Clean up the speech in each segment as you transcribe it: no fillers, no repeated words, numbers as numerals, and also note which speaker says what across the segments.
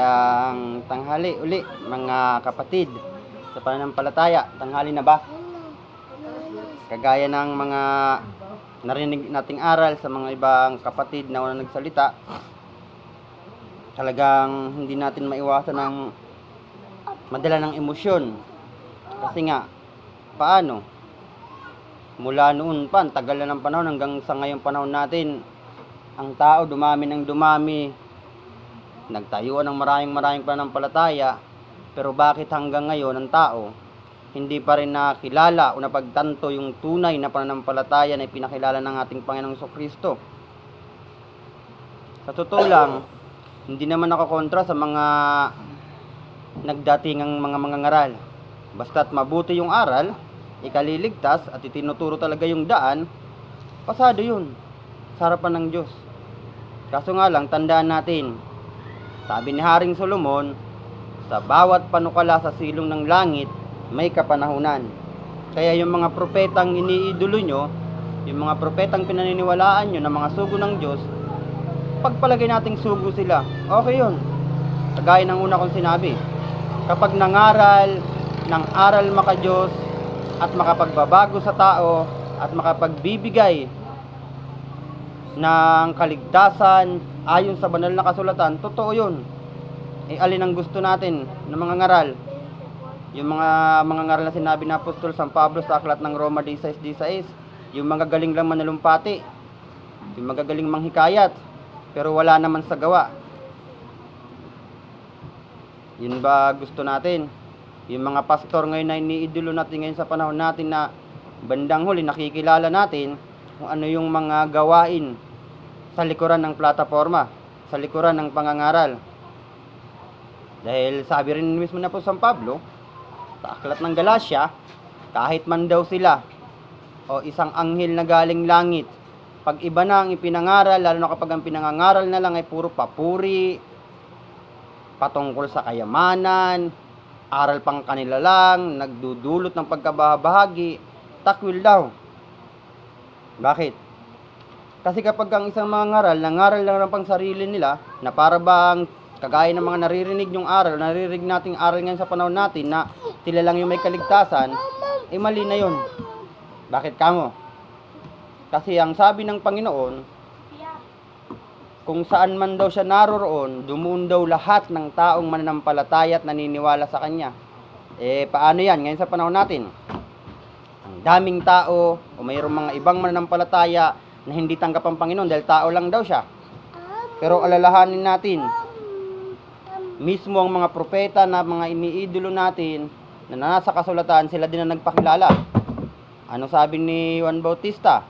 Speaker 1: Magandang tanghali uli mga kapatid sa pananampalataya. Tanghali na ba? Kagaya ng mga narinig nating aral sa mga ibang kapatid na unang nagsalita, talagang hindi natin maiwasan ng madala ng emosyon. Kasi nga, paano? Mula noon pa, ang tagal na ng panahon hanggang sa ngayong panahon natin, ang tao dumami ng dumami, nagtayuan ng maraming pananampalataya, pero bakit hanggang ngayon ang tao hindi pa rin nakilala o napagtanto yung tunay na pananampalataya na ipinakilala ng ating Panginoong Jesucristo? Sa totoo lang, hindi naman ako kontra sa mga nagdatingang mga mangangaral. Basta't mabuti yung aral, ikaliligtas at itinuturo talaga yung daan, pasado yun sa harapan ng Diyos. Kaso nga lang, tandaan natin, sabi ni Haring Solomon, sa bawat panukala sa silong ng langit, may kapanahunan. Kaya yung mga propetang iniidolo nyo, yung mga propetang pinaniniwalaan nyo na mga sugo ng Diyos, pagpalagay nating sugo sila, okay yun. Kagaya ng una kong sinabi, kapag nangaral ng aral maka-Diyos at makapagbabago sa tao at makapagbibigay ng kaligtasan ayon sa banal na kasulatan, totoo yun. Alin ang gusto natin ng mga ngaral? Yung mga ngaral na sinabi na Apostol San Pablo sa aklat ng Roma 16:16, yung mga galing lang manalumpati, yung magagaling manghikayat, pero wala naman sa gawa. Yun ba gusto natin? Yung mga pastor ngayon na iniidolo natin ngayon sa panahon natin na bandang huli nakikilala natin kung ano yung mga gawain sa likuran ng plataforma, sa likuran ng pangangaral. Dahil sabi rin mismo na po San Pablo sa aklat ng Galacia, kahit man daw sila o isang anghel na galing langit, pag iba na ang ipinangaral, lalo na kapag ang pinangangaral na lang ay puro papuri, patungkol sa kayamanan, aral pang kanila lang, nagdudulot ng pagkabahagi, takwil daw. Bakit? Kasi kapag ang isang mga ngaral, nangaral lang pang sarili nila, na para bang kagaya ng mga naririnig yung aral, naririnig nating aral ngayon sa panahon natin na sila lang yung may kaligtasan, mali na yun. Bakit kamo? Kasi ang sabi ng Panginoon, kung saan man daw siya naroroon, dumuon daw lahat ng taong mananampalataya at naniniwala sa Kanya. Paano yan ngayon sa panahon natin? Ang daming tao o mayroong mga ibang mananampalataya na hindi tanggap ang Panginoon dahil tao lang daw siya. Pero alalahanin natin, mismo ang mga propeta na mga iniidolo natin na nasa kasulatan, sila din ang nagpakilala. Ano sabi ni Juan Bautista?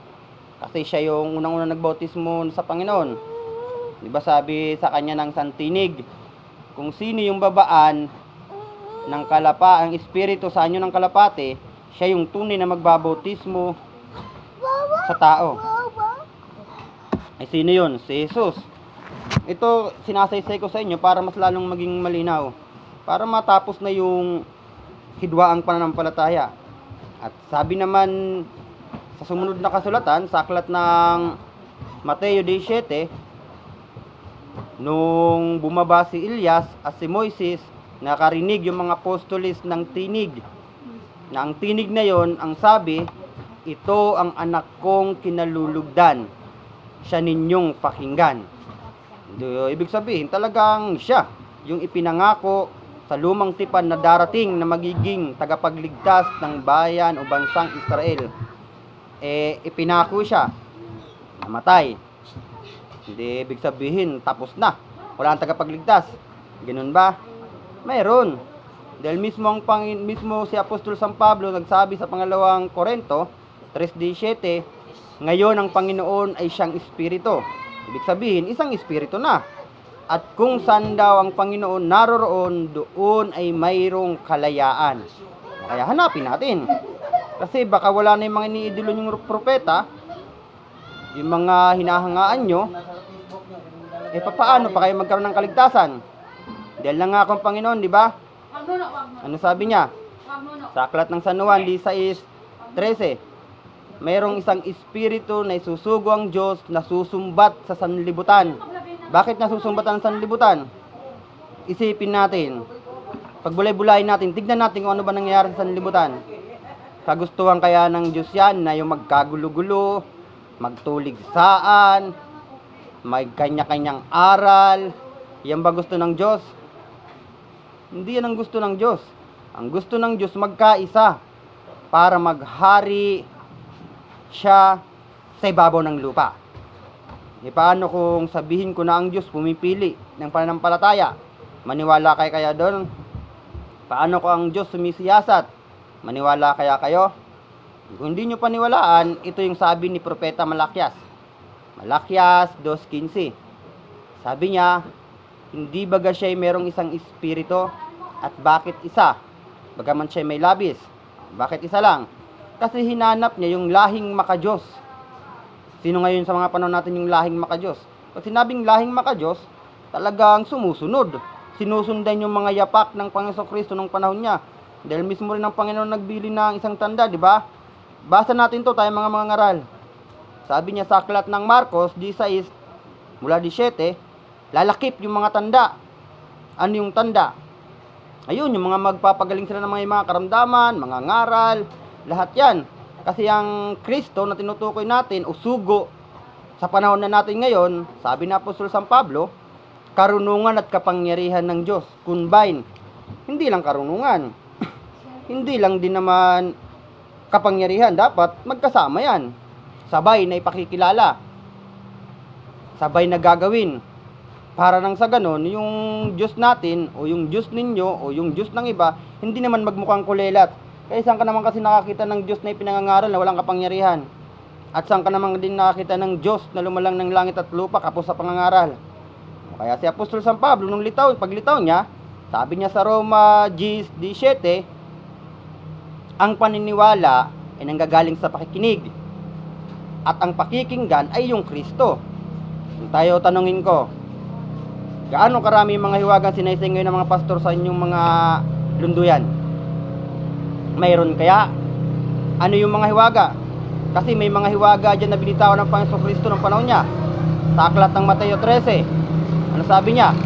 Speaker 1: Kasi siya yung unang-unang nagbautismo sa Panginoon. Di ba sabi sa kanya ng santinig, kung sino yung babaan ng ang espiritu sa anyo ng kalapate, siya yung tunay na magbabautismo sa tao. Ay sino yun? Si Jesus. Ito sinasaysay ko sa inyo para mas lalong maging malinaw, para matapos na yung hidwaang pananampalataya. At sabi naman sa sumunod na kasulatan sa aklat ng Mateo 17, nung bumaba si Elias at si Moises, nakarinig yung mga apostolis ng tinig, na ang tinig na yon, ang sabi, ito ang anak kong kinalulugdan, siya ninyong pakinggan. Ibig sabihin, talagang siya yung ipinangako sa lumang tipan na darating na magiging tagapagligtas ng bayan o bansang Israel. Ipinako siya, namatay. Hindi ibig sabihin, tapos na, wala ang tagapagligtas. Ganun ba? Mayroon. Dahil mismo si Apostol San Pablo nagsabi sa pangalawang Korinto 3:17, ngayon ang Panginoon ay siyang Espiritu. Ibig sabihin, isang Espiritu na. At kung saan daw ang Panginoon naroroon, doon ay mayroong kalayaan. Kaya hanapin natin. Kasi baka wala na yung mga iniidolo yung propeta, yung mga hinahangaan nyo, paano pa kayo magkaroon ng kaligtasan? Dahil lang nga akong Panginoon, di ba? Ano sabi niya? Sa aklat ng San Juan 16:13, mayroong isang espiritu na isusugo ang Diyos na susumbat sa sanlibutan. Bakit nasusumbat ang sanlibutan? isipin natin, pagbulay-bulayin natin, tignan natin kung ano ba nangyayari sa sanlibutan. Kagustuhan kaya ng Diyos yan na yung magkagulo-gulo, magtulig saan, may kanya-kanyang aral? Yan ba gusto ng Diyos? Hindi yan ang gusto ng Diyos. Ang gusto ng Diyos magkaisa para maghari siya sa ibabaw ng lupa. E paano kung sabihin ko na ang Diyos pumipili ng pananampalataya? Maniwala kayo kaya doon? Paano kung ang Diyos sumisiyasat? Maniwala kaya kayo? Kung hindi nyo paniwalaan, ito yung sabi ni Propeta Malakias. Malakias 2:15. Sabi niya, hindi baga siya merong isang espiritu? At bakit isa? Bagaman siya may labis. Bakit isa lang? Kasi hinanap niya yung lahing makadiyos. Sino ngayon sa mga panahon natin yung lahing makadiyos? Pag sinabing lahing makadiyos, talagang sumusunod. Sinusundan yung mga yapak ng Panginoon Kristo nung panahon niya. Dahil mismo rin ang Panginoon nagbili ng isang tanda, di ba? Basa natin to tayo mga ngaral. Sabi niya sa aklat ng Marcos 16 mula 17, lalakip yung mga tanda. Ano yung tanda? Ayun, yung mga magpapagaling sila ng mga karamdaman, mga ngaral, lahat yan. Kasi ang Kristo na tinutukoy natin, o sugo, sa panahon na natin ngayon, sabi na Apostol San Pablo, karunungan at kapangyarihan ng Diyos. Combine. Hindi lang karunungan. Hindi lang din naman kapangyarihan. Dapat magkasama yan. Sabay na ipakikilala. Sabay na gagawin. Para nang sa ganon, yung Diyos natin, o yung Diyos ninyo, o yung Diyos ng iba, hindi naman magmukhang kulelat. Kaya saan ka naman kasi nakakita ng Diyos na ipinangangaral na walang kapangyarihan? At saan ka naman din nakakita ng Diyos na lumalang ng langit at lupa kapos sa pangangaral? Kaya si Apostol San Pablo, nung paglitaw niya, sabi niya sa Roma 10:17, ang paniniwala ay nanggagaling sa pakikinig. At ang pakikinggan ay yung Kristo. Kung tayo tanungin ko, gaano karami mga hiwagang sinaysay ngayon ng mga pastor sa inyong mga lunduyan? Mayroon kaya? Ano yung mga hiwaga? Kasi may mga hiwaga dyan na binitawan ng Panginoon Kristo ng panahon niya. Sa aklat ng Mateo 13, ano sabi niya?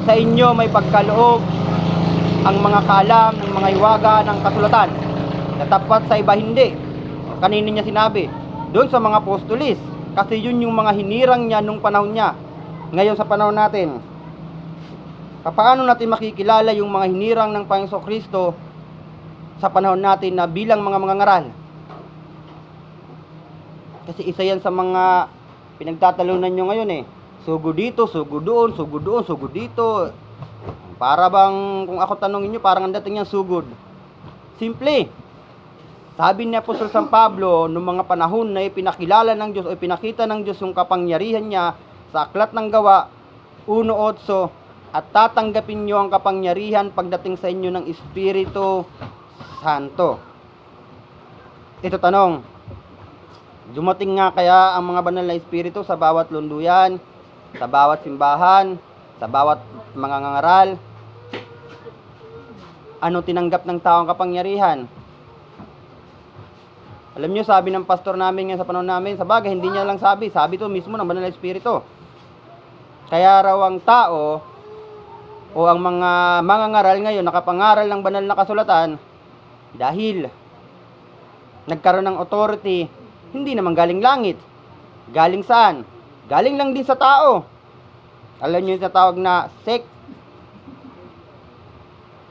Speaker 1: Sa inyo may pagkaloob ang mga kalam ng mga hiwaga ng kasulatan, na tapat sa iba hindi. Kanino niya sinabi? Doon sa mga apostolis. Kasi yun yung mga hinirang niya nung panahon niya. Ngayon sa panahon natin, paano natin makikilala yung mga hinirang ng Panginoon Kristo sa panahon natin na bilang mga ngaral? Kasi isa yan sa mga pinagtatalunan nyo ngayon eh. Sugo dito, sugo doon, sugo doon, sugo dito. Para bang, kung ako tanongin nyo, parang ang dating niyang sugod. Simple. Sabi ni Apostol San Pablo, noong mga panahon na ipinakilala ng Diyos o ipinakita ng Diyos yung kapangyarihan niya sa aklat ng gawa, 1:8, at tatanggapin nyo ang kapangyarihan pagdating sa inyo ng Espiritu Santo. Ito tanong, dumating nga kaya ang mga banal na Espiritu sa bawat lunduyan, sa bawat simbahan, sa bawat mga ngaral? Ano tinanggap ng tao ang kapangyarihan? Alam nyo, sabi ng pastor namin ngayon sa panahon namin, sa bagay, hindi niya lang sabi to mismo ng banal na Espiritu. Kaya raw ang tao o ang mga ngaral ngayon nakapangaral ng banal na kasulatan dahil nagkaroon ng authority, hindi naman galing langit. Galing saan? Galing lang din sa tao. Alam nyo yung tinatawag na sect?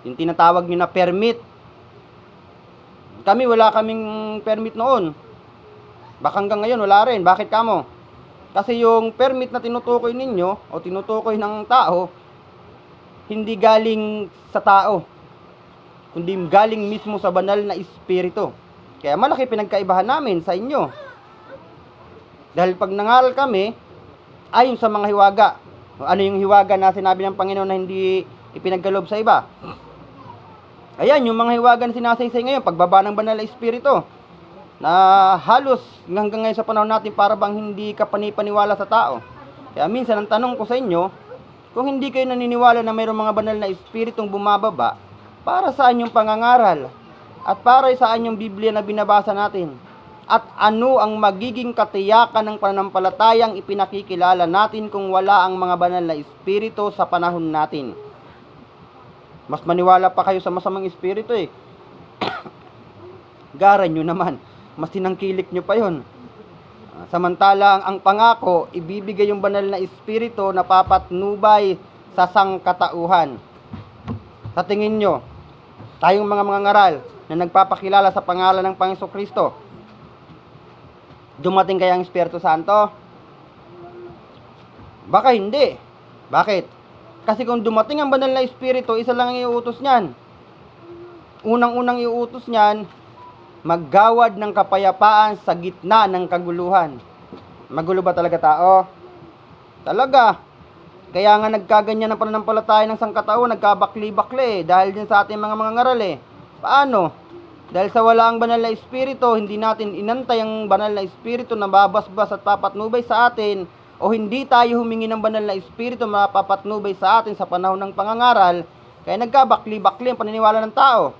Speaker 1: Yung tinatawag nyo na permit. Kami wala kaming permit noon. Baka hanggang ngayon wala rin. Bakit kamo? Kasi yung permit na tinutukoy ninyo o tinutukoy ng tao, hindi galing sa tao, kundi galing mismo sa banal na Espiritu. Kaya malaki pinagkaibahan namin sa inyo. Dahil pag nangaral kami, ayon sa mga hiwaga. Ano yung hiwaga na sinabi ng Panginoon na hindi ipinagkaloob sa iba? Ayan, yung mga hiwaga na sinasaysay ngayon, pagbaba ng banal na Espiritu, na halos hanggang ngayon sa panahon natin para bang hindi ka panipaniwala sa tao. Kaya minsan ang tanong ko sa inyo, kung hindi kayo naniniwala na mayroong mga banal na Espiritong bumababa, para saan yung pangangaral? At para saan yung Biblia na binabasa natin? At ano ang magiging katiyakan ng pananampalatayang ipinakikilala natin kung wala ang mga banal na Espiritu sa panahon natin? Mas maniwala pa kayo sa masamang espiritu eh. Gara nyo naman. Mas tinangkilik nyo pa yon. Samantalang ang pangako, ibibigay yung banal na espiritu na papatnubay sa sangkatauhan. Sa tingin nyo, tayong mga ngaral na nagpapakilala sa pangalan ng Panginoong Kristo, dumating kaya ang Espiritu Santo? Baka hindi. Bakit? Kasi kung dumating ang banal na espiritu, isa lang ang iuutos niyan. Unang-unang iuutos niyan, maggawad ng kapayapaan sa gitna ng kaguluhan. Magulo ba talaga tao? Talaga. Kaya nga nagkaganyan ang pananampalataya ng sangkatao, nagkabakli-bakli dahil din sa ating mga ngaral eh. Paano? Dahil sa wala ang banal na espiritu, hindi natin inantay ang banal na espiritu na babasbas at papatnubay sa atin, o hindi tayo humingi ng banal na espiritu na papatnubay sa atin sa panahon ng pangangaral, kaya nagkabakli-bakli ang paniniwala ng tao.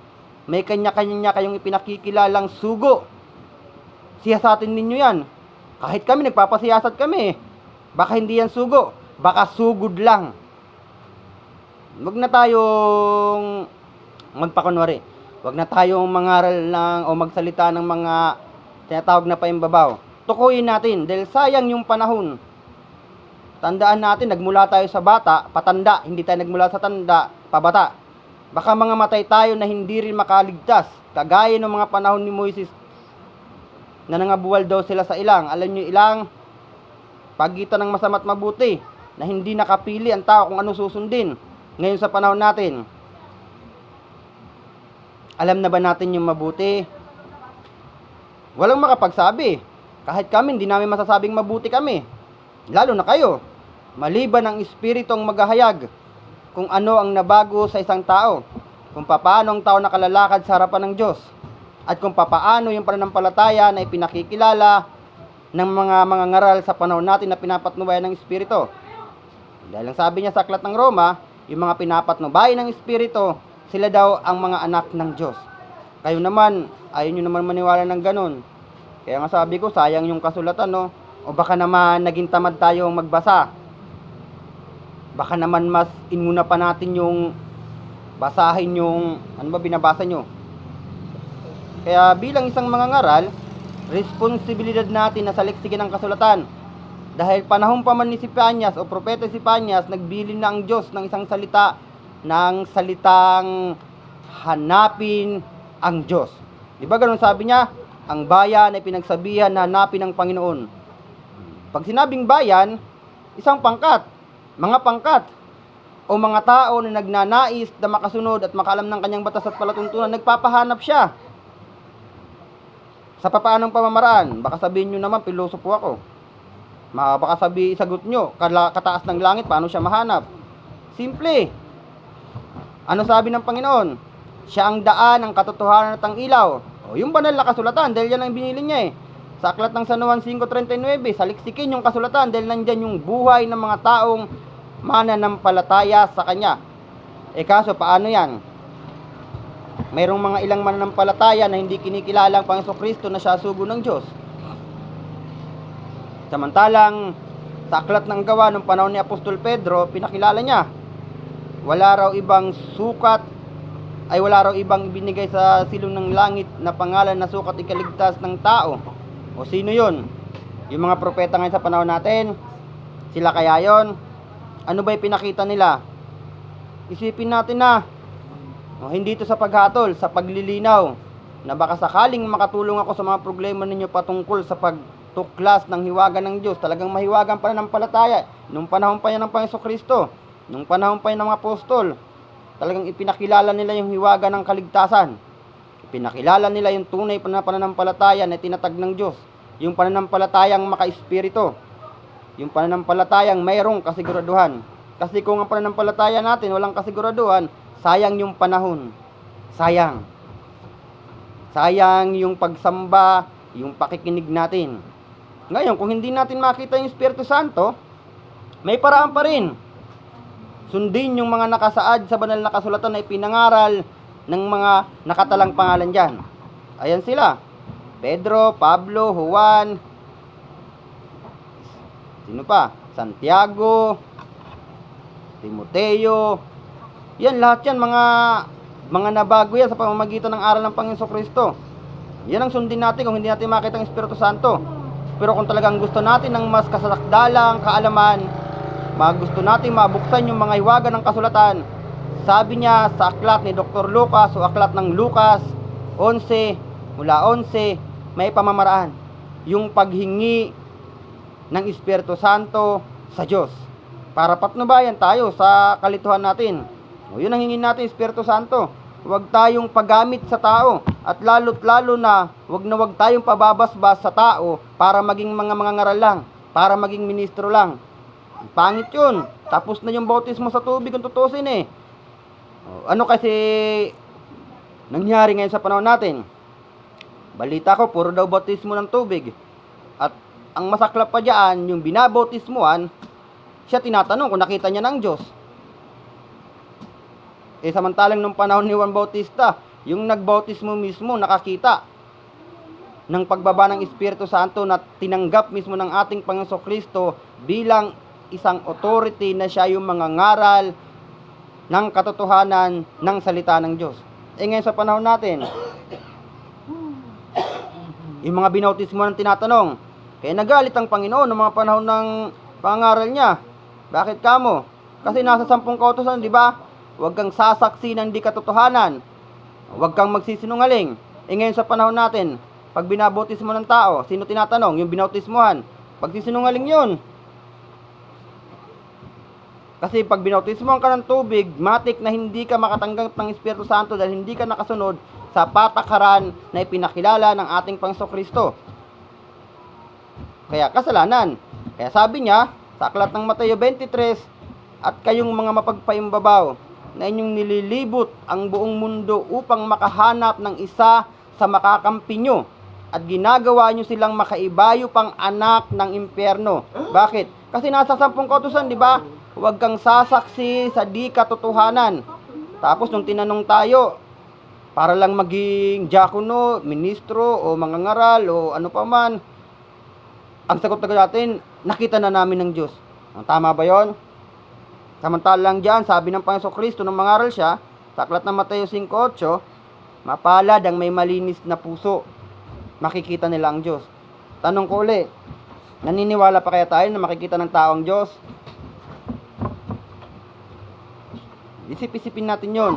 Speaker 1: May kanya-kanya kayong ipinakikilalang sugo. Siyasatin ninyo yan. Kahit kami, nagpapasiyasat kami. Baka hindi yan sugo. Baka sugod lang. Huwag na tayong magpakunwari. Huwag na tayong mangaral ng o magsalita ng mga tinatawag na paimbabaw. Tukuyin natin dahil sayang yung panahon. Tandaan natin, nagmula tayo sa bata, patanda. Hindi tayo nagmula sa tanda, pabata. Baka mga matay tayo na hindi rin makaligtas. Kagaya ng mga panahon ni Moises na nangabuwal daw sila sa ilang. Alam nyo ilang? Pagitan ng masama at mabuti na hindi nakapili ang tao kung ano susundin. Ngayon sa panahon natin, alam na ba natin yung mabuti? Walang makapagsabi. Kahit kami, hindi namin masasabing mabuti kami. Lalo na kayo. Maliban ang espiritong maghahayag kung ano ang nabago sa isang tao, kung papaano ang tao nakalalakad sa harapan ng Diyos, at kung papaano yung pananampalataya na ipinakikilala ng mga ngaral sa panahon natin na pinapatnubayan ng Espiritu. Dahil ang sabi niya sa Aklat ng Roma, yung mga pinapatnubayan ng Espiritu, sila daw ang mga anak ng Diyos. Kayo naman, ayaw nyo naman maniwala ng ganun. Kaya nga sabi ko, sayang yung kasulatan, no? O baka naman naging tamad tayong magbasa. Baka naman mas inuna pa natin yung basahin yung ano ba binabasa nyo. Kaya bilang isang mga ngaral, responsibilidad natin na saliksikin ang kasulatan. Dahil panahon pa man ni Sipanyas o propeta Sipanyas, nagbilin na ang Diyos ng isang salita, ng salitang hanapin ang Diyos. Di ba ganun sabi niya? Ang bayan ay pinagsabihan na hanapin ang Panginoon. Pag sinabing bayan, isang pangkat, mga pangkat, o mga tao na nagnanais na makasunod at makaalam ng kanyang batas at palatuntunan, nagpapahanap siya. Sa papaanong pamamaraan, baka sabihin nyo naman, pilosopo ako. Baka sagot nyo, kataas ng langit, paano siya mahanap? Simple. Ano sabi ng Panginoon? Siya ang daan, ang katotohanan at ang ilaw. O, yung banal na kasulatan, dahil yan ang binili niya eh. Sa Aklat ng San Juan 5:39, saliksikin yung kasulatan dahil nandyan yung buhay ng mga taong mananampalataya sa Kanya. Kaso, paano yan? Mayroong mga ilang mananampalataya na hindi kinikilala ang Panginoon Kristo na siya sugo ng Diyos. Samantalang, sa Aklat ng Gawa ng panahon ni Apostol Pedro, pinakilala niya. Wala raw ibang ibinigay sa silong ng langit na pangalan na sukat ikaligtas ng tao. O sino yun? Yung mga propeta ngayon sa panahon natin? Sila kaya yon? Ano ba pinakita nila? Isipin natin na hindi ito sa paghatol, sa paglilinaw na baka sakaling makatulong ako sa mga problema ninyo patungkol sa pagtuklas ng hiwaga ng Diyos. Talagang mahiwagang pananampalataya nung panahon pa yan ng Panginoon Kristo, nung panahon pa yan ng mga apostol. Talagang ipinakilala nila yung hiwaga ng kaligtasan. Ipinakilala nila yung tunay na pananampalataya na tinatag ng Diyos. Yung pananampalatayang maka-espiritu. Yung pananampalatayang mayroong kasiguraduhan. Kasi kung ang pananampalataya natin walang kasiguraduhan, sayang yung panahon. Sayang. Sayang yung pagsamba, yung pakikinig natin. Ngayon, kung hindi natin makita yung Espiritu Santo, may paraan pa rin. Sundin yung mga nakasaad sa banal na kasulatan na ipinangaral ng mga nakatalang pangalan dyan. Ayan sila. Pedro, Pablo, Juan, sino pa? Santiago, Timoteo, Yan, lahat yan, mga nabago yan sa pamamagitan ng aral ng Panginoon Kristo. Yan ang sundin natin kung hindi natin makita ang Espiritu Santo. Pero kung talagang gusto natin ng mas kasakdalang kaalaman, gusto natin mabuksan yung mga hiwaga ng kasulatan, sabi niya sa aklat ni Dr. Lucas o aklat ng Lucas 11, mula 11, may pamamaraan. Yung paghingi ng Espiritu Santo sa Diyos. Para patnubayan tayo sa kalituhan natin. O yun ang hingin natin, Espiritu Santo. Huwag tayong paggamit sa tao. At lalo't lalo na, huwag tayong pababasbas sa tao para maging mga ngaral lang. Para maging ministro lang. Pangit yun. Tapos na yung bautismo sa tubig kung tutusin eh. Ano kasi nangyari ngayon sa panahon natin? Balita ko, puro daw bautismo ng tubig. At ang masaklap pa dyan, yung binabautismuhan, siya tinatanong kung nakita niya ng Diyos. Samantalang nung panahon ni Juan Bautista, yung nagbautismo mismo nakakita ng pagbaba ng Espiritu Santo na tinanggap mismo ng ating Panginoon Kristo bilang isang authority na siya yung mangangaral ng katotohanan ng salita ng Diyos. Ngayon sa panahon natin, yung mga binautismo ng tinatanong, kaya nagalit ang Panginoon ng mga panahon ng pangaral niya. Bakit kamo? Kasi nasa 10 kautusan, di ba? Huwag kang sasaksi ng di katotohanan. Huwag kang magsisinungaling. Ngayon sa panahon natin, pag binabautismo ng tao, sino tinatanong? Yung binautismuhan. Pagsisinungaling yun. Kasi pag binautismuhan ka ng tubig, matik na hindi ka makatanggap ng Espiritu Santo dahil hindi ka nakasunod sa patakaran na ipinakilala ng ating Panginoon Kristo. Kaya kasalanan. Kaya sabi niya, sa aklat ng Mateo 23, at kayong mga mapagpaimbabaw, na inyong nililibot ang buong mundo upang makahanap ng isa sa makakampi nyo, at ginagawa nyo silang makaibayo pang anak ng impyerno. Bakit? Kasi nasa 10 kautusan, di ba? Huwag kang sasaksi sa di katotohanan. Tapos nung tinanong tayo, para lang maging diakono, ministro, o mangangaral, o ano pa man, ang sagot natin, nakita na namin ng Diyos. Tama ba yon? Samantalang dyan, sabi ng Panginoon Kristo nung mangaral siya, sa aklat ng Mateo 5:8, mapalad ang may malinis na puso, makikita nila ang Diyos. Tanong ko ulit, naniniwala pa kaya tayo na makikita ng tao ang Diyos? Isip-isipin natin yon.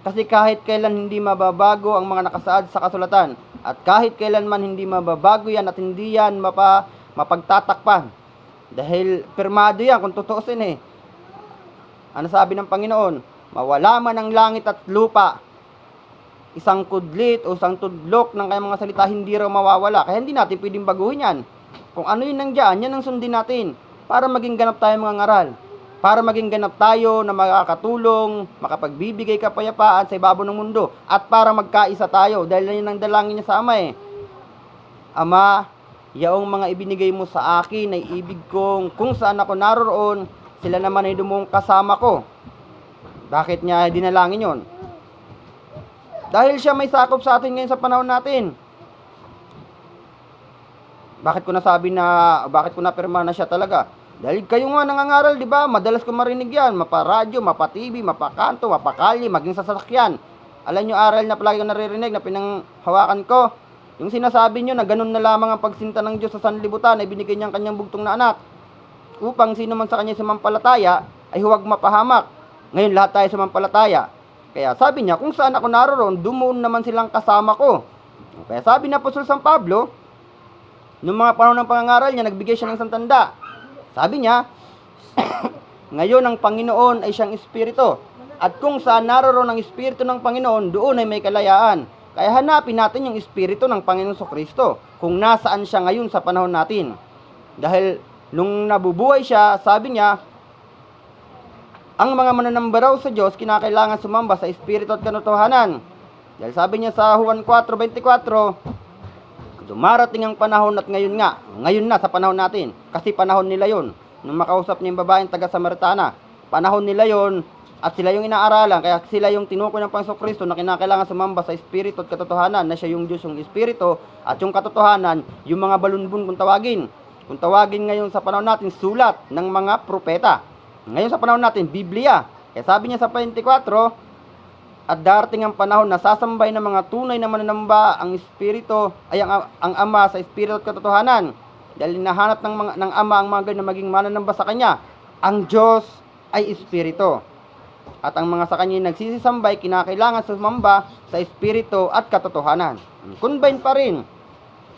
Speaker 1: Kasi kahit kailan hindi mababago ang mga nakasaad sa kasulatan, at kahit kailan man hindi mababago yan at hindi yan mapagtatakpan. Dahil pirmado yan kung tutuusin eh. Ano sabi ng Panginoon? Mawala man ang langit at lupa, isang kudlit o isang tudlok ng kanyang mga salita hindi raw mawawala. Kaya hindi natin pwedeng baguhin yan. Kung ano yun nandiyan, yan ang sundin natin para maging ganap tayo mga ngaral. Para maging ganap tayo na makakatulong, makapagbibigay kapayapaan sa ibabaw ng mundo. At para magkaisa tayo, dahil yun ang dalangin niya sa Ama eh. Ama, yaong mga ibinigay mo sa akin ay ibig kong kung saan ako naroroon, sila naman ay dumong kasama ko. Bakit niya dinalangin yon? Dahil siya may sakop sa atin ngayon sa panahon natin. Bakit ko napirma na siya talaga? Dahil kayo nga nangangaral, di ba? Madalas ko marinig yan. Mapa-radyo, mapa-TV, mapa-kanto, mapa-kalye, maging sa sasakyan. Alam nyo, aral na palagi ko naririnig na pinanghawakan ko. Yung sinasabi nyo na ganun na lamang ang pagsinta ng Diyos sa sanlibutan ay binigay niyang kanyang bugtong na anak. Upang sino man sa kanya sumampalataya ay huwag mapahamak. Ngayon lahat tayo sumampalataya. Kaya sabi niya, kung saan ako naroon, dumuon naman silang kasama ko. Kaya sabi ni Apostol San Pablo, nung mga panahon ng pangangaral niya, nagbigay siya ng isang tanda. Sabi niya, ngayon ang Panginoon ay siyang Espiritu. At kung saan naroon ang Espiritu ng Panginoon, doon ay may kalayaan. Kaya hanapin natin yung Espiritu ng Panginoon Kristo kung nasaan siya ngayon sa panahon natin. Dahil nung nabubuhay siya, sabi niya, ang mga mananamba raw sa Diyos, kinakailangan sumamba sa Espiritu at katotohanan. Dahil sabi niya sa Juan 4:24, dumarating ang panahon at ngayon na sa panahon natin. Kasi panahon nila yon. Nung makausap niya yung babaeng taga-Samaritana, panahon nila yon at sila yung inaaralan. Kaya sila yung tinukoy ng Panginoon Kristo na kinakailangan sumamba sa Espiritu at katotohanan, na siya yung Diyos, yung Espiritu, at yung katotohanan, yung mga balunbon kung tawagin. Kung tawagin ngayon sa panahon natin, sulat ng mga propeta. Ngayon sa panahon natin, Biblia. Kaya sabi niya sa 24, at darating ang panahon na sasambay ng mga tunay na mananamba ang Espiritu, ay ang Ama sa Espiritu at katotohanan. Dahil hinahanap ng Ama ang mga na maging mananamba sa Kanya. Ang Diyos ay Espiritu. At ang mga sa Kanya nagsisisambay, kinakailangan sumamba sa Espiritu at katotohanan. Combine pa rin.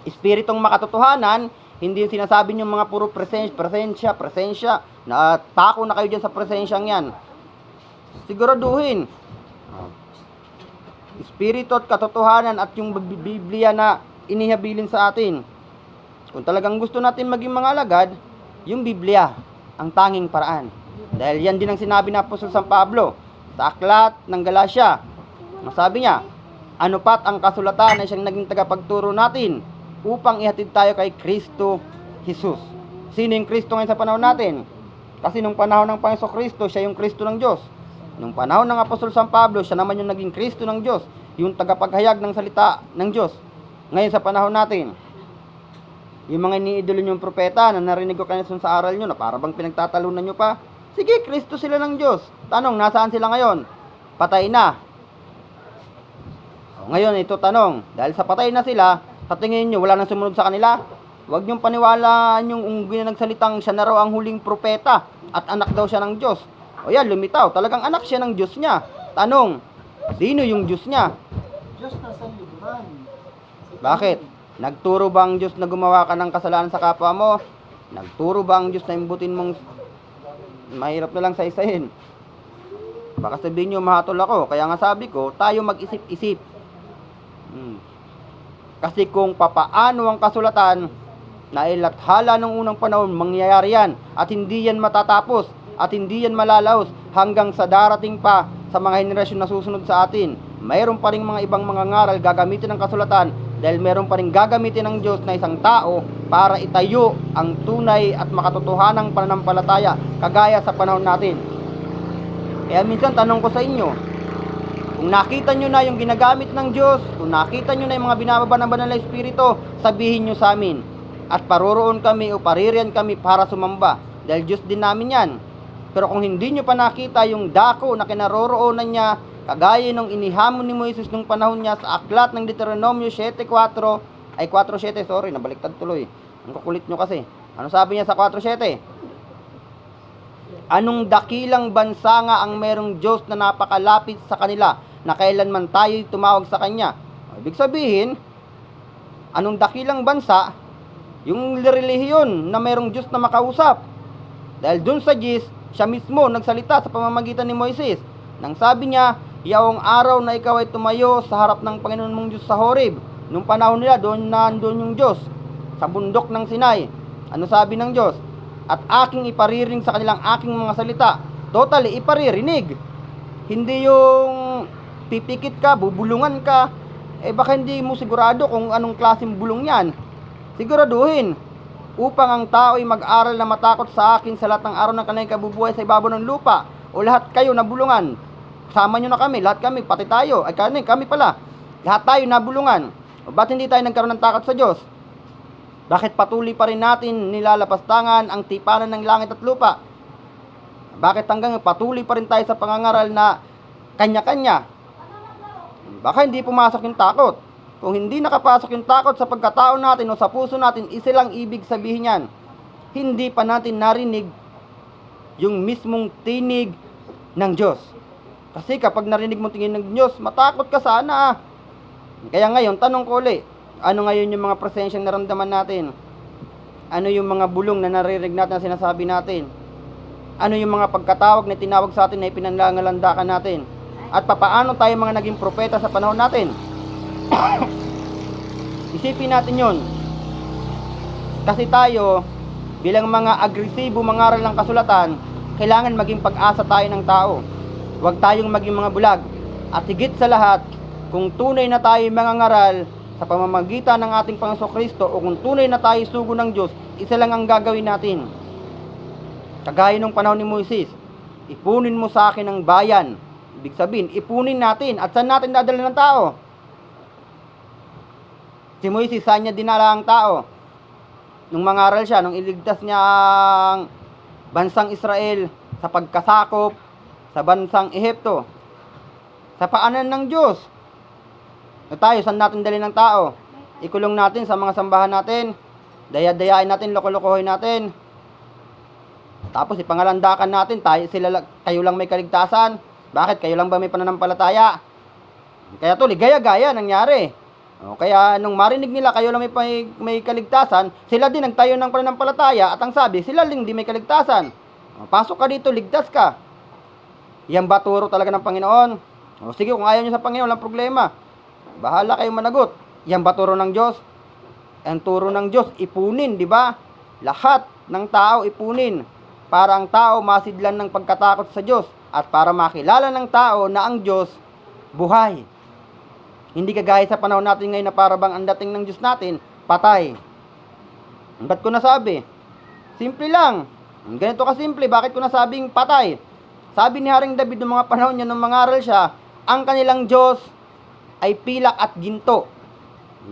Speaker 1: Espiritong makatotohanan, hindi yung sinasabi nyo mga puro presensya, na tako na kayo dyan sa presensyang yan. Siguraduhin. Espiritu at katotohanan at yung Biblia na inihabilin sa atin. Kung talagang gusto natin maging mga alagad, yung Biblia ang tanging paraan. Dahil yan din ang sinabi na Apostol San Pablo sa aklat ng Galacia. Masabi niya, ano pat ang kasulatan na siyang naging tagapagturo natin upang ihatid tayo kay Kristo Jesus. Sino yung Kristo ngayon sa panahon natin? Kasi nung panahon ng Panginoon Kristo, siya yung Kristo ng Diyos. Nung panahon ng Apostol San Pablo, siya naman yung naging Kristo ng Diyos, yung tagapaghayag ng salita ng Diyos. Ngayon sa panahon natin, yung mga iniidolo nyong propeta na narinig ko kanina sa aral nyo na para bang pinagtatalunan nyo pa, sige, Kristo sila ng Diyos. Tanong, nasaan sila ngayon? Patay na. Ngayon, ito tanong, dahil sa patay na sila, sa tingin nyo, wala nang sumunod sa kanila? Huwag nyong paniwalaan yung nagsalitang siya na raw ang huling propeta at anak daw siya ng Diyos. O yan, lumitaw. Talagang anak siya ng Diyos niya. Tanong, sino yung Diyos niya?
Speaker 2: Diyos na sa liburan.
Speaker 1: Bakit? Nagturo ba ang Diyos na gumawa ka ng kasalanan sa kapwa mo? Nagturo ba ang Diyos na imbutin mong mahirap na lang sa isahin? Baka sabihin nyo, mahatol ako. Kaya nga sabi ko, tayo mag-isip-isip. Kasi kung papaano ang kasulatan na ilathala ng unang panahon, mangyayari yan. At hindi yan matatapos. At hindi yan malalaos hanggang sa darating pa sa mga henerasyon na susunod sa atin. Mayroon pa rin mga ibang mga ngaral gagamitin ng kasulatan dahil mayroon pa rin gagamitin ng Diyos na isang tao para itayo ang tunay at makatotohanang pananampalataya kagaya sa panahon natin. Kaya minsan tanong ko sa inyo, kung nakita nyo na yung ginagamit ng Diyos, kung nakita nyo na yung mga binababa ng Banal na Espiritu, sabihin nyo sa amin at paroroon kami o paririyan kami para sumamba dahil Diyos din namin yan. Pero kung hindi nyo pa nakita yung dako na kinaroroonan niya, kagaya nung inihamon ni Moises nung panahon niya sa aklat ng Deuteronomio 7:4, ay 4:7, sorry, nabaliktad tuloy. Ang kukulit nyo kasi. Ano sabi niya sa 4:7? Anong dakilang bansa nga ang merong Diyos na napakalapit sa kanila, na kailanman tayo'y tumawag sa Kanya? Ibig sabihin, anong dakilang bansa? Yung relihiyon na merong Diyos na makausap. Dahil dun sa Diyos, siya mismo nagsalita sa pamamagitan ni Moises. Nang sabi niya, yaong araw na ikaw ay tumayo sa harap ng Panginoon mong Diyos sa Horeb. Nung panahon nila, doon yung Diyos, sa bundok ng Sinai. Ano sabi ng Diyos? At aking ipariring sa kanilang aking mga salita. Totally, iparirinig. Hindi yung pipikit ka, bubulungan ka. Baka hindi mo sigurado kung anong klaseng bulong yan. Siguraduhin. Upang ang tao ay mag-aral na matakot sa akin sa lahat ng araw ng kanilang kabubuhay sa ibabaw ng lupa. O lahat kayo nabulungan. Kasama nyo na kami, lahat kami, pati tayo. Ay kami pala. Lahat tayo nabulungan. O ba't hindi tayo nagkaroon ng takot sa Diyos? Bakit patuloy pa rin natin nilalapastangan ang tipanan ng langit at lupa? Bakit hanggang patuloy pa rin tayo sa pangangaral na kanya-kanya? Baka hindi pumasok yung takot. Kung hindi nakapasok yung takot sa pagkatao natin o sa puso natin, isa lang ibig sabihin yan. Hindi pa natin narinig yung mismong tinig ng Diyos. Kasi kapag narinig mo tingin ng Diyos, matakot ka sana. Kaya ngayon, tanong ko ulit, ano ngayon yung mga presensyang naramdaman natin? Ano yung mga bulong na naririnig natin na sinasabi natin? Ano yung mga pagkatawag na tinawag sa atin na ipinangangalandakan natin? At papaano tayo mga naging propeta sa panahon natin? Isipin natin yon. Kasi tayo, bilang mga agresibo mangaral ng kasulatan, kailangan maging pag-asa tayo ng tao. Huwag tayong maging mga bulag. At higit sa lahat, kung tunay na tayo mangangaral sa pamamagitan ng ating Panginoon Kristo, o kung tunay na tayo sugo ng Diyos, isa lang ang gagawin natin. Kagaya nung panahon ni Moises, ipunin mo sa akin ang bayan. Ibig sabihin, ipunin natin. At saan natin dadala ng tao? Si Moises, saan niya dinala ang tao? Nung mangaral siya, nung iligtas niya ang bansang Israel sa pagkasakop sa bansang Ehipto. Sa paanan ng Diyos. Na tayo, saan natin dali ng tao? Ikulong natin sa mga sambahan natin. Daya-dayain natin, loko-lokohin natin. Tapos ipangalandakan natin, kayo lang may kaligtasan. Bakit? Kayo lang ba may pananampalataya? Kaya tuloy, gaya-gaya nangyari. O, kaya nung marinig nila kayo lang may kaligtasan, sila din nagtayo ng pananampalataya at ang sabi, sila din di may kaligtasan. O, pasok ka dito, ligtas ka. Yan ba turo talaga ng Panginoon? O sige, kung ayaw nyo sa Panginoon, walang problema. Bahala kayong managot. Yan ba turo ng Diyos? Ang turo ng Diyos, ipunin, di ba? Lahat ng tao ipunin. Para ang tao masidlan ng pagkatakot sa Diyos. At para makilala ng tao na ang Diyos, buhay. Hindi kagaya sa panahon natin ngayon na para bang ang dating ng Diyos natin, patay. Ba't ko nasabi? Simple lang. Ganito kasimple, bakit ko nasabing patay? Sabi ni Haring David noong mga panahon niya, nung mangaral siya, ang kanilang Diyos ay pilak at ginto.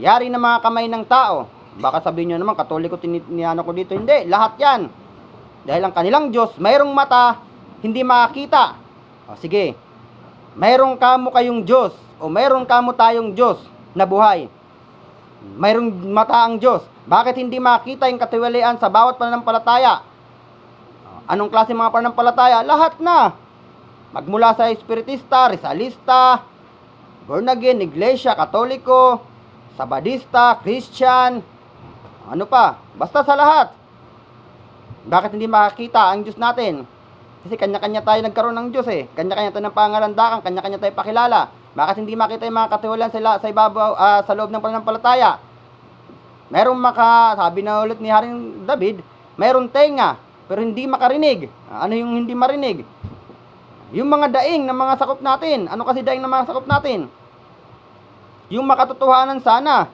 Speaker 1: Yari na mga kamay ng tao. Baka sabihin nyo naman, Katoliko tiniyano ko dito. Hindi, lahat yan. Dahil ang kanilang Diyos, mayroong mata, hindi makakita. O sige, mayroong kamo kayong Diyos, o mayroong kamo tayong Diyos na buhay. Mayroong mata ang Diyos. Bakit hindi makita yung katiwalian sa bawat pananampalataya? Anong klase mga pananampalataya? Lahat na. Magmula sa Espiritista, Rizalista, Born Again, Iglesia, Katoliko, Sabadista, Christian, ano pa? Basta sa lahat. Bakit hindi makakita ang Diyos natin? Kasi kanya-kanya tayo nagkaroon ng Diyos eh. Kanya-kanya tayo ng pangalandakan, kanya-kanya tayo pakilala. Bakit hindi makita yung mga katiwalian sa ibabaw, sa loob ng pananampalataya? Sabi na ulit ni Haring David, mayroong tenga, pero hindi makarinig. Ano yung hindi marinig? Yung mga daing ng mga sakop natin. Ano kasi daing ng mga sakop natin? Yung makatotohanan sana.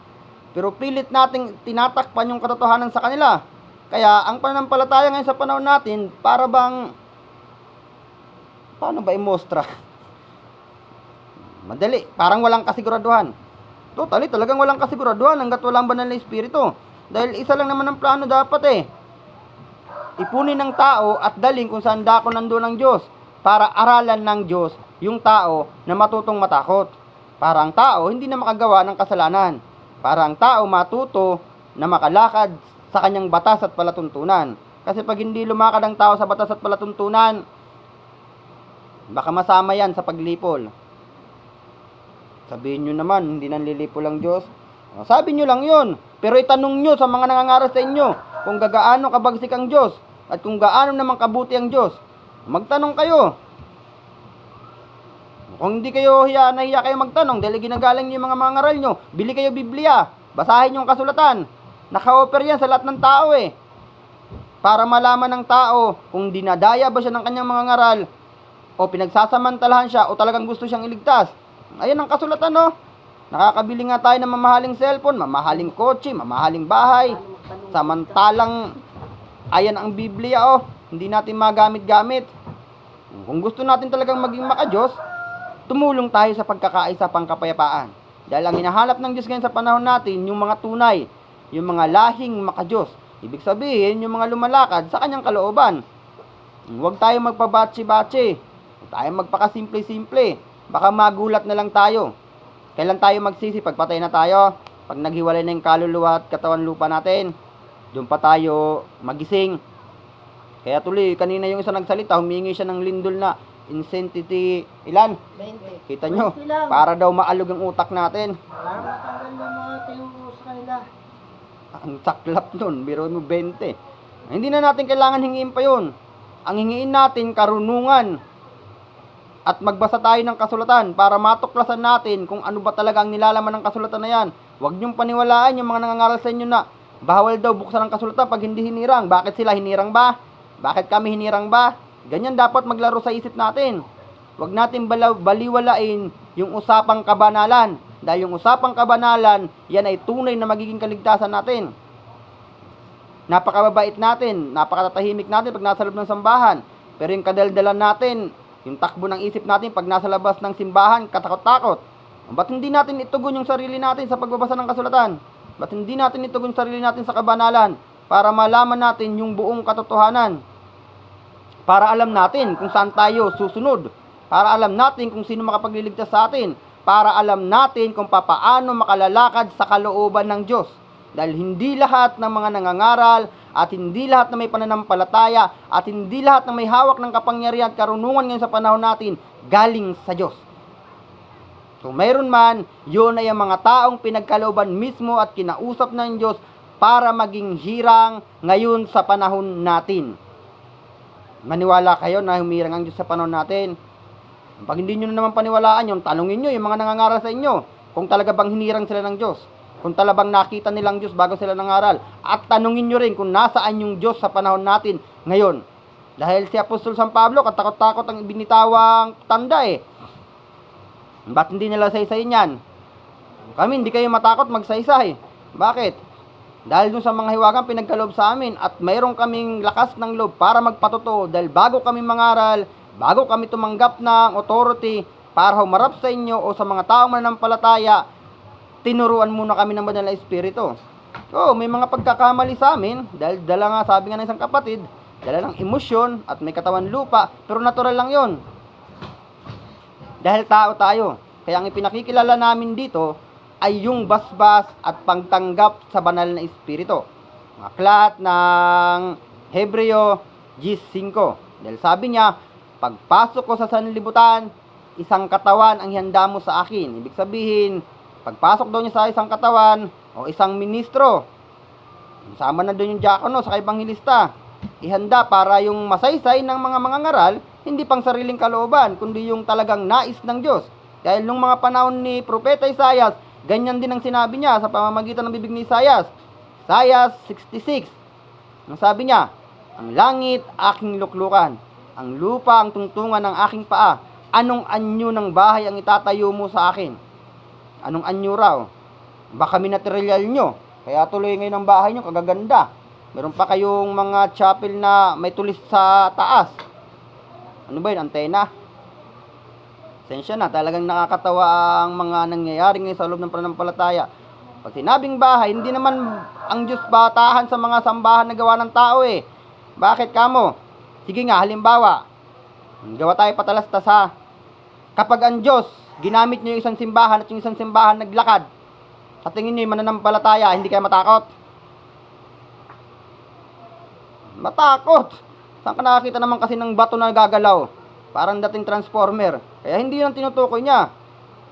Speaker 1: Pero pilit nating tinatakpan yung katotohanan sa kanila. Kaya ang pananampalataya ngayon sa panahon natin, para bang, paano ba i-mostra? Madali, parang walang kasiguraduhan. Totally, talagang walang kasiguraduhan hanggat walang banal na espiritu. Dahil isa lang naman ang plano dapat eh. Ipunin ng tao at dalhin kung saan dako nandoon ang Diyos. Para aralan ng Diyos yung tao na matutong matakot. Para ang tao hindi na makagawa ng kasalanan. Para ang tao matuto na makalakad sa kanyang batas at palatuntunan. Kasi pag hindi lumakad ang tao sa batas at palatuntunan, baka masama yan sa paglipol. Sabihin nyo naman, hindi nanlilipol ang Diyos. Sabi nyo lang yun. Pero itanong nyo sa mga nangangaral sa inyo kung gaano kabagsik ang Diyos at kung gaano naman kabuti ang Diyos. Magtanong kayo. Kung hindi kayo nahiya kayo magtanong dahil ginagalang nyo yung mga mangaral nyo, bili kayo Biblia, basahin yung kasulatan. Naka-offer yan sa lahat ng tao eh. Para malaman ng tao kung dinadaya ba siya ng kanyang mga ngaral o pinagsasamantalahan siya o talagang gusto siyang iligtas. Ayan ang kasulatan no. Nakakabili nga tayo ng mamahaling cellphone, mamahaling kotse, mamahaling bahay. Samantalang ayan ang Biblia oh. Hindi natin magamit-gamit. Kung gusto natin talagang maging maka-Diyos, tumulong tayo sa pagkakaisa pangkapayapaan. Dahil ang hinahanap ng Diyos ngayon sa panahon natin, yung mga tunay, yung mga lahing maka-Diyos. Ibig sabihin, yung mga lumalakad sa kanyang kalooban. Huwag tayo magpabatsi-batsi. Huwag tayo magpakasimple-simple. Baka magulat na lang tayo. Kailan tayo magsisi? Pagpatay na tayo. Pag naghiwalay na yung kaluluwa at katawan lupa natin, doon pa tayo magising. Kaya tuloy, kanina yung isa nagsalita, humingi siya ng lindol na intensity, ilan?
Speaker 2: 20.
Speaker 1: Kita nyo,
Speaker 2: 20 lang.
Speaker 1: para daw maalog ang utak natin.
Speaker 2: Para matanggal na mga tinuro sa kanila.
Speaker 1: Ang saklap nun, biro mo 20. Hindi na natin kailangan hingiin pa yun. Ang hingiin natin, karunungan. At magbasa tayo ng kasulatan para matuklasan natin kung ano ba talaga ang nilalaman ng kasulatan na yan. Huwag niyong paniwalaan yung mga nangangaral sa inyo na bawal daw buksan ang kasulatan pag hindi hinirang. Bakit sila hinirang ba? Bakit kami hinirang ba? Ganyan dapat maglaro sa isip natin. Huwag natin baliwalain yung usapang kabanalan. Dahil yung usapang kabanalan, yan ay tunay na magiging kaligtasan natin. Napakababait natin, napakatatahimik natin pag nasa loob ng sambahan. Pero yung kadaldalan natin, yung takbo ng isip natin pag nasa labas ng simbahan, katakot-takot. Ba't hindi natin itugon yung sarili natin sa pagbabasa ng kasulatan? Ba't hindi natin itugon yung sarili natin sa kabanalan? Para malaman natin yung buong katotohanan. para alam natin kung saan tayo susunod, para alam natin kung sino makapagliligtas sa atin, para alam natin kung papaano makalalakad sa kalooban ng Diyos. Dahil hindi lahat ng mga nangangaral at hindi lahat na may pananampalataya at hindi lahat na may hawak ng kapangyarihan at karunungan ngayon sa panahon natin galing sa Diyos. Kung mayroon man, yun ay ang mga taong pinagkalooban mismo at kinausap ng Diyos para maging hirang ngayon sa panahon natin. Maniwala kayo na humirang ang Diyos sa panahon natin. Pag hindi nyo na naman paniwalaan yun, tanungin nyo yung mga nangangaral sa inyo kung talaga bang hinirang sila ng Diyos, kung talagang nakita nilang Diyos bago sila nangaral. At tanungin nyo rin kung nasaan yung Diyos sa panahon natin ngayon. Dahil si Apostol San Pablo, katakot-takot ang binitawang tanda eh. Ba't hindi nila saysayin yan? Kami, hindi kayo matakot magsaysay. Bakit? Dahil dun sa mga hiwagang pinagkaloob sa amin at mayroon kaming lakas ng loob para magpatotoo. Dahil bago kami mangaral, bago kami tumanggap ng authority para humarap sa inyo o sa mga taong mananampalataya, tinuruan muna kami ng banal na espiritu. So, may mga pagkakamali sa amin dahil dala nga, sabi nga ng isang kapatid, dala ng emosyon at may katawan lupa, pero natural lang yon. Dahil tao tayo. Kaya ang ipinakikilala namin dito ay yung basbas at pagtanggap sa banal na espiritu. Ang aklat ng Hebreo 10:5. Dahil sabi niya, pagpasok ko sa sanlibutan, isang katawan ang ihanda mo sa akin. Ibig sabihin, pagpasok daw niya sa isang katawan o isang ministro, sama na doon yung diakono sa ebanghilista, ihanda para yung masaysay ng mga mangangaral, hindi pang sariling kalooban, kundi yung talagang nais ng Diyos. Dahil nung mga panahon ni Propeta Isaias, ganyan din ang sinabi niya sa pamamagitan ng bibig ni Isaias. Isaias 66. Ang sabi niya, ang langit aking luklukan, ang lupa ang tungtungan ng aking paa. Anong anyo ng bahay ang itatayo mo sa akin? Anong anyo raw? Baka minaterial nyo. Kaya tuloy ngayon ang bahay nyo, kagaganda. Meron pa kayong mga chapel na may tulis sa taas. Ano ba yun? Antena? Sensya na, talagang nakakatawa ang mga nangyayari ngayon sa loob ng pananampalataya. Pag sinabing bahay, hindi naman ang Diyos batahan sa mga sambahan na gawa ng tao eh. Bakit kamo? Sige nga, halimbawa, gawa tayo patalastas ha. Kapag ang Diyos, ginamit nyo yung isang simbahan at yung isang simbahan naglakad, sa tingin nyo yung mananampalataya, hindi kayo matakot? Matakot! Saan ka nakakita naman kasi ng bato na gagalaw? Parang dating transformer. Kaya hindi yun ang tinutukoy niya.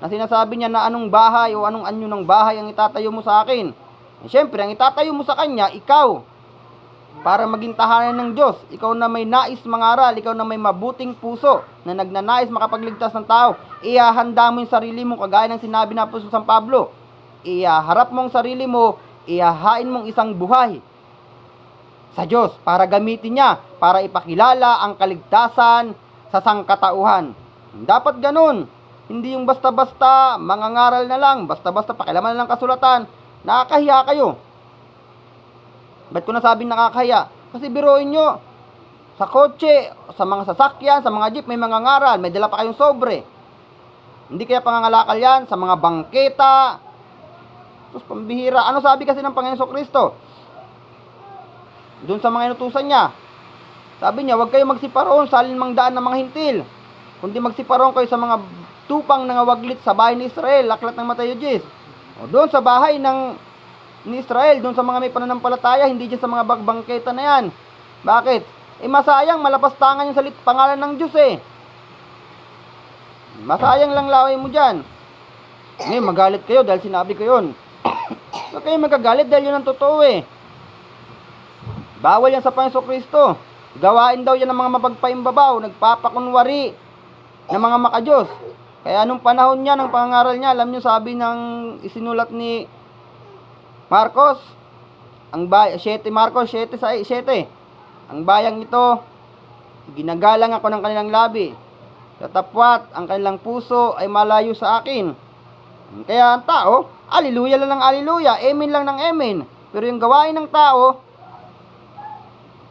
Speaker 1: Na sinasabi niya na anong bahay o anong anyo ng bahay ang itatayo mo sa akin. Eh, syempre, ang itatayo mo sa kanya, ikaw. Para maging tahanan ng Diyos. Ikaw na may nais mangaral, ikaw na may mabuting puso, na nagnanais makapagligtas ng tao. Ihahanda mo yung sarili mo, kagaya ng sinabi na po sa San Pablo. Ihaharap mong sarili mo, ihahain mong isang buhay sa Diyos para gamitin niya, para ipakilala ang kaligtasan sa sangkatauhan. Dapat ganun. Hindi yung basta-basta mangangaral na lang, basta-basta pakilaman na lang kasulatan. Nakakahiya kayo. Ba't ko nasabing nakakahiya? Kasi biruin nyo, sa kotse, sa mga sasakyan, sa mga jeep, may mangangaral, may dala pa kayong sobre. Hindi kaya pangangalakal yan sa mga bangketa. Sus, pambihira. Ano sabi kasi ng Panginoon Kristo? Doon sa mga inutusan niya. Sabi niya, huwag kayo magsiparoon sa alinmang daan ng mga hintil, kundi magsiparoon kayo sa mga tupang nangawaglit sa bahay ni Israel, aklat ng Mateo 10. O doon sa bahay ni Israel, doon sa mga may pananampalataya, hindi dyan sa mga bangketa na yan. Bakit? Eh masayang malapastangan yung pangalan ng Diyos eh. Masayang lang laway mo dyan. Ngayon magalit kayo dahil sinabi ko yun. Huwag kayo magagalit dahil yun ang totoo eh. Bawal yan sa Panginoon Kristo. Gawain daw yan ng mga mapagpaimbabaw, nagpapakunwari ng mga makadiyos. Kaya nung panahon niya, ng pangangaral niya, alam niyo sabi ng isinulat ni Marcos, Marcos 7:7, ang bayang ito, ginagalang ako ng kanilang labi. Tatapwat, ang kanilang puso ay malayo sa akin. Kaya ang tao, aliluya lang ng aliluya, amen lang ng amen. Pero yung gawain ng tao,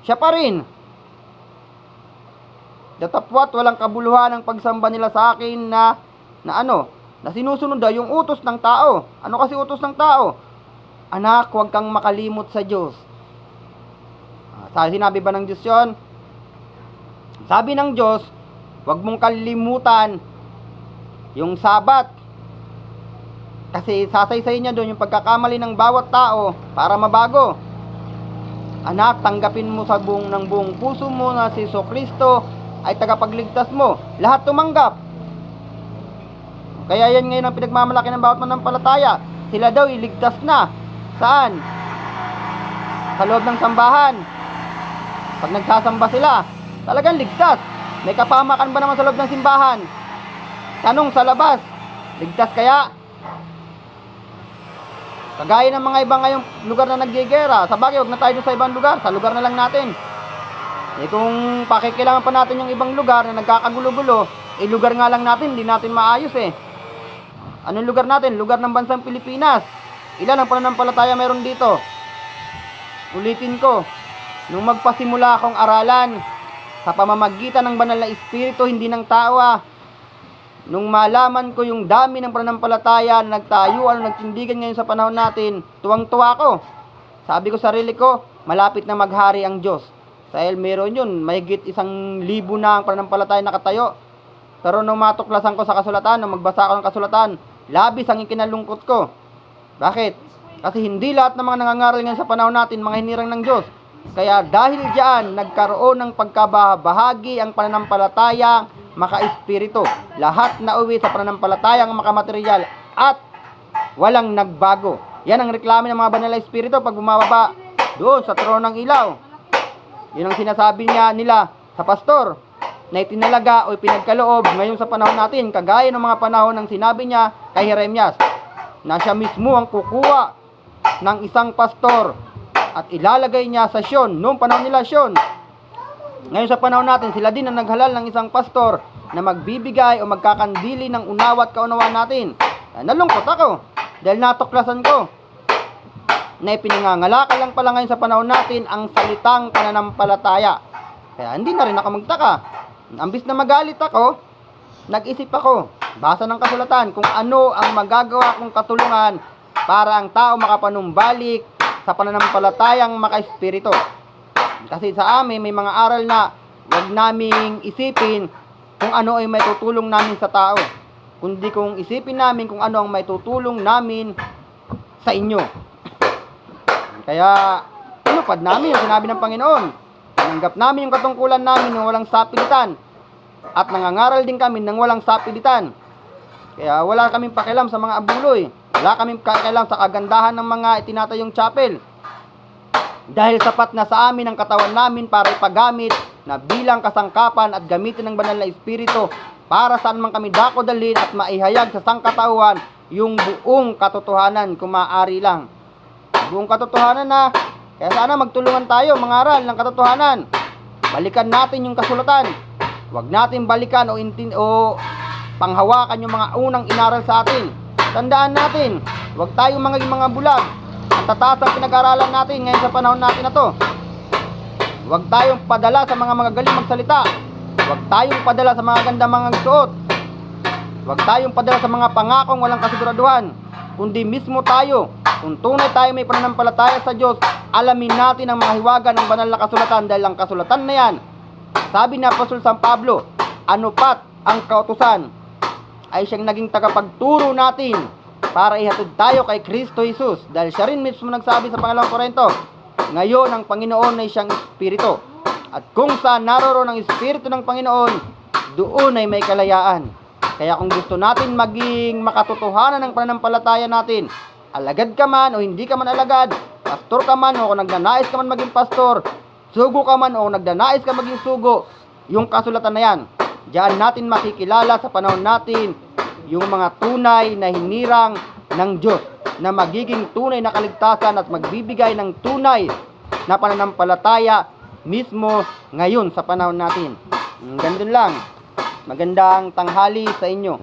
Speaker 1: siya pa rin. Datapwat, walang kabuluhan ang pagsamba nila sa akin na sinusunod daw yung utos ng tao. Ano kasi utos ng tao? Anak, huwag kang makalimot sa Diyos. Sinabi ba ng Diyos yun? Sabi ng Diyos, huwag mong kalimutan yung Sabat. Kasi sasaysay niya doon yung pagkakamali ng bawat tao para mabago. Anak, tanggapin mo sa buong puso mo na si Jesucristo ay tagapagligtas mo. Lahat tumanggap. Kaya yan ngayon ang pinagmamalaki ng bawat manampalataya. Sila daw iligtas na. Saan? Sa loob ng sambahan. Pag nagsasamba sila, talagang ligtas. May kapamakan ba naman sa loob ng simbahan? Tanong sa labas, ligtas kaya? Kagaya ng mga ibang ngayong lugar na naggigera, sa bagay, huwag na tayo dun sa ibang lugar, sa lugar na lang natin. Eh kung pakikilangan pa natin yung ibang lugar na nagkakagulo-gulo, eh lugar nga lang natin, hindi natin maayos eh. Anong lugar natin? Lugar ng bansang Pilipinas. Ilan ang pananampalataya meron dito? Ulitin ko, nung magpasimula akong aralan, sa pamamagitan ng banal na espiritu, hindi ng tao Nung malaman ko yung dami ng pananampalataya na nagtayuan o nagtindigan ngayon sa panahon natin, tuwang-tuwa ko. Sabi ko sarili ko, malapit na maghari ang Diyos. Dahil meron yun, mahigit 1,000 na ang pananampalataya nakatayo. Pero nung matuklasan ko sa kasulatan, nung magbasa ako ng kasulatan, labis ang ikinalungkot ko. Bakit? Kasi hindi lahat ng mga nangangaral ngayon sa panahon natin, mga hinirang ng Diyos. Kaya dahil diyan, nagkaroon ng pagkabahagi ang pananampalataya maka-espiritu. Lahat na uwi sa pananampalatayang makamaterial at walang nagbago. Yan ang reklamo ng mga banal na espiritu pag bumababa doon sa trono ng ilaw. Yun ang sinasabi nila sa pastor na itinalaga o pinagkaloob ngayon sa panahon natin, kagaya ng mga panahon ng sinabi niya kay Jeremias na siya mismo ang kukuha ng isang pastor at ilalagay niya sa Sion noong panahon nila Sion. Ngayon sa panahon natin, sila din ang naghalal ng isang pastor na magbibigay o magkakandili ng unawa at kaunawaan natin. Nalungkot ako dahil natuklasan ko na ipinangangalakal lang pala ngayon sa panahon natin ang salitang pananampalataya. Kaya hindi na rin ako magtaka. Ambis na magalit ako, nag-isip ako, basa ng kasulatan kung ano ang magagawa kong katulungan para ang tao makapanumbalik sa pananampalatayang maka-espiritu. Kasi sa amin may mga aral na wag naming isipin kung ano ay may tutulong namin sa tao, kundi kung isipin namin kung ano ang may tutulong namin sa inyo. Kaya tinupad namin yung sinabi ng Panginoon. Tinanggap namin yung katungkulan namin ng walang sapilitan at nangangaral din kami ng walang sapilitan. Kaya wala kaming pakialam sa mga abuloy, wala kaming pakialam sa kagandahan ng mga itinatayong chapel. Dahil sapat na sa amin ang katawan namin para ipagamit na bilang kasangkapan at gamitin ng banal na espiritu para saan man kami dako dalhin at maihayag sa sangkatauhan yung buong katotohanan kung maaari lang. Buong katotohanan na. Kaya sana magtulungan tayo mangaral ng katotohanan. Balikan natin yung kasulatan. Huwag natin balikan o panghawakan yung mga unang inaral sa atin. Tandaan natin, huwag tayong mga bulag. Ang tataas ang pinag-aralan natin ngayon sa panahon natin na to. Huwag tayong padala sa mga magagaling magsalita. Huwag tayong padala sa mga ganda mga suot. Huwag tayong padala sa mga pangakong walang kasiguraduhan. Kundi mismo tayo, kung tunay tayo may pananampalataya sa Diyos, alamin natin ang mga hiwaga ng banal na kasulatan dahil ang kasulatan na yan, sabi ni Apostol San Pablo, anupat ang kautusan ay siyang naging tagapagturo natin para ihatid tayo kay Kristo Jesus. Dahil siya rin mismo nagsabi sa pangalawang Korinto, ngayon ang Panginoon ay siyang Espiritu. At kung saan naroroon ang Espiritu ng Panginoon, doon ay may kalayaan. Kaya kung gusto natin maging makatotohanan ng pananampalataya natin, alagad ka man o hindi ka man alagad, pastor ka man o kung nagnanais ka man maging pastor, sugo ka man o nagnanais ka maging sugo, yung kasulatan na yan, diyan natin makikilala sa panahon natin yung mga tunay na hinirang ng Diyos na magiging tunay na kaligtasan at magbibigay ng tunay na pananampalataya mismo ngayon sa panahon natin. Ganun lang. Magandang tanghali sa inyo.